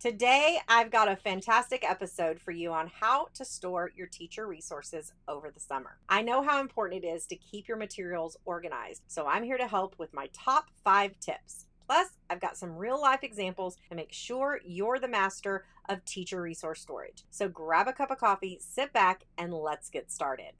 Today, I've got a fantastic episode for you on how to store your teacher resources over the summer. I know how important it is to keep your materials organized, so I'm here to help with my top 5 tips. Plus, I've got some real life examples to make sure you're the master of teacher resource storage. So grab a cup of coffee, sit back, and let's get started.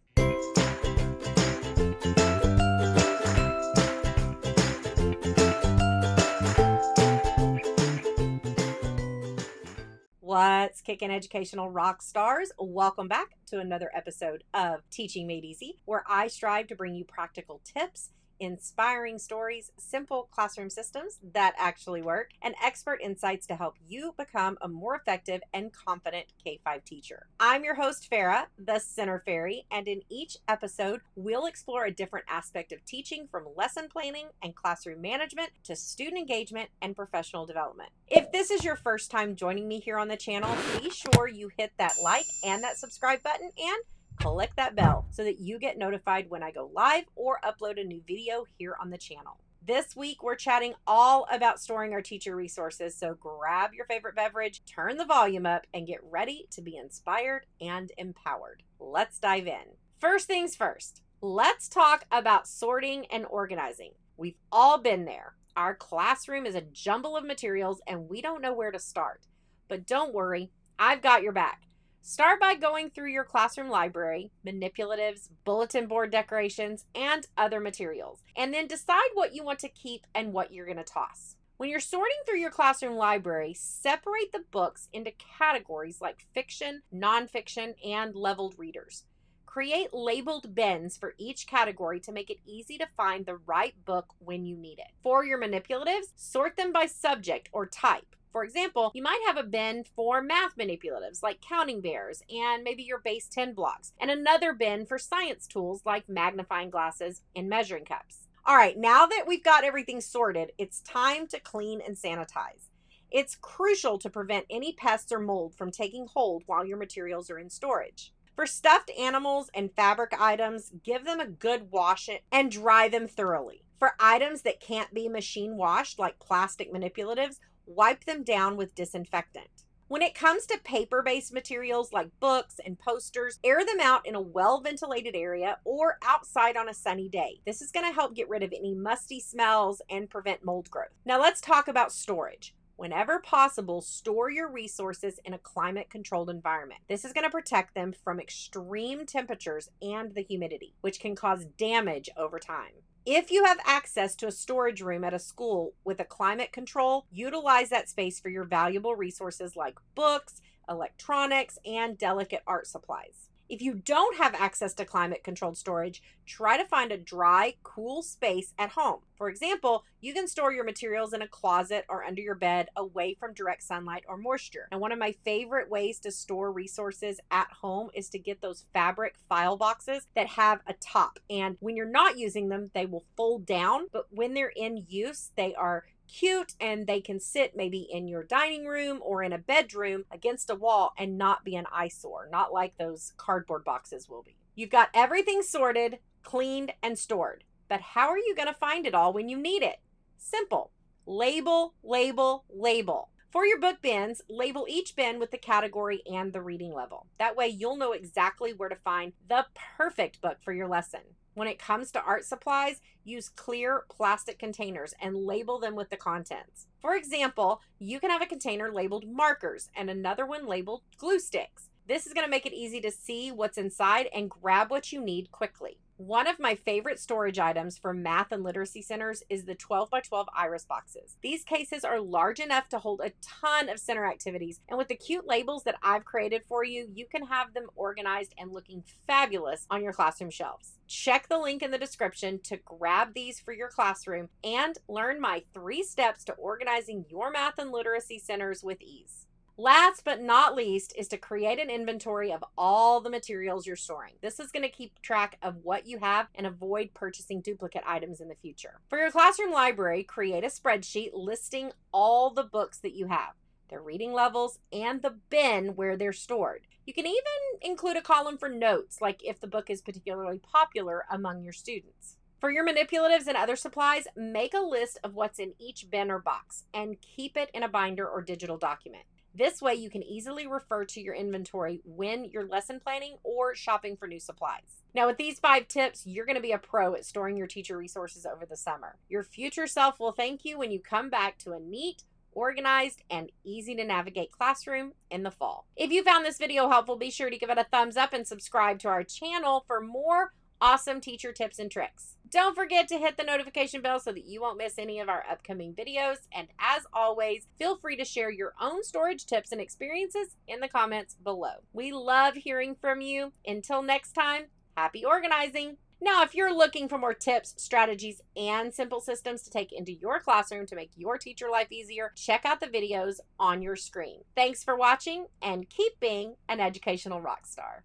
What's kicking, educational rock stars? Welcome back to another episode of Teaching Made Easy, where I strive to bring you practical tips, inspiring stories, simple classroom systems that actually work, and expert insights to help you become a more effective and confident K-5 teacher. I'm your host, Farah, the Center Fairy, and in each episode, we'll explore a different aspect of teaching, from lesson planning and classroom management to student engagement and professional development. If this is your first time joining me here on the channel, be sure you hit that like and that subscribe button and click that bell so that you get notified when I go live or upload a new video here on the channel. This week, we're chatting all about storing our teacher resources, so grab your favorite beverage, turn the volume up, and get ready to be inspired and empowered. Let's dive in. First things first, let's talk about sorting and organizing. We've all been there. Our classroom is a jumble of materials and we don't know where to start. But don't worry, I've got your back. Start by going through your classroom library, manipulatives, bulletin board decorations, and other materials, and then decide what you want to keep and what you're going to toss. When you're sorting through your classroom library, separate the books into categories like fiction, nonfiction, and leveled readers. Create labeled bins for each category to make it easy to find the right book when you need it. For your manipulatives, sort them by subject or type. For example, you might have a bin for math manipulatives like counting bears and maybe your base 10 blocks, and another bin for science tools like magnifying glasses and measuring cups. All right, now that we've got everything sorted, it's time to clean and sanitize. It's crucial to prevent any pests or mold from taking hold while your materials are in storage. For stuffed animals and fabric items, give them a good wash and dry them thoroughly. For items that can't be machine washed, like plastic manipulatives, wipe them down with disinfectant. When it comes to paper-based materials like books and posters, air them out in a well-ventilated area or outside on a sunny day. This is going to help get rid of any musty smells and prevent mold growth. Now let's talk about storage. Whenever possible, store your resources in a climate-controlled environment. This is going to protect them from extreme temperatures and the humidity, which can cause damage over time. If you have access to a storage room at a school with a climate control, utilize that space for your valuable resources like books, electronics, and delicate art supplies. If you don't have access to climate-controlled storage, try to find a dry, cool space at home. For example, you can store your materials in a closet or under your bed away from direct sunlight or moisture. And one of my favorite ways to store resources at home is to get those fabric file boxes that have a top. And when you're not using them, they will fold down, but when they're in use, they are cute and they can sit maybe in your dining room or in a bedroom against a wall and not be an eyesore, not like those cardboard boxes will be. You've got everything sorted, cleaned, and stored, but how are you going to find it all when you need it? Simple. Label, label, label. For your book bins, label each bin with the category and the reading level. That way you'll know exactly where to find the perfect book for your lesson. When it comes to art supplies, use clear plastic containers and label them with the contents. For example, you can have a container labeled markers and another one labeled glue sticks. This is going to make it easy to see what's inside and grab what you need quickly. One of my favorite storage items for math and literacy centers is the 12 by 12 iris boxes. These cases are large enough to hold a ton of center activities, and with the cute labels that I've created for you, you can have them organized and looking fabulous on your classroom shelves. Check the link in the description to grab these for your classroom and learn my 3 steps to organizing your math and literacy centers with ease. Last but not least is to create an inventory of all the materials you're storing. This is going to keep track of what you have and avoid purchasing duplicate items in the future. For your classroom library, create a spreadsheet listing all the books that you have, their reading levels, and the bin where they're stored. You can even include a column for notes, like if the book is particularly popular among your students. For your manipulatives and other supplies, make a list of what's in each bin or box and keep it in a binder or digital document. This way you can easily refer to your inventory when you're lesson planning or shopping for new supplies. Now, with these 5 tips, you're going to be a pro at storing your teacher resources over the summer. Your future self will thank you when you come back to a neat, organized, and easy to navigate classroom in the fall. If you found this video helpful, be sure to give it a thumbs up and subscribe to our channel for more awesome teacher tips and tricks. Don't forget to hit the notification bell so that you won't miss any of our upcoming videos. And as always, feel free to share your own storage tips and experiences in the comments below. We love hearing from you. Until next time, happy organizing. Now, if you're looking for more tips, strategies, and simple systems to take into your classroom to make your teacher life easier, check out the videos on your screen. Thanks for watching, and keep being an educational rock star.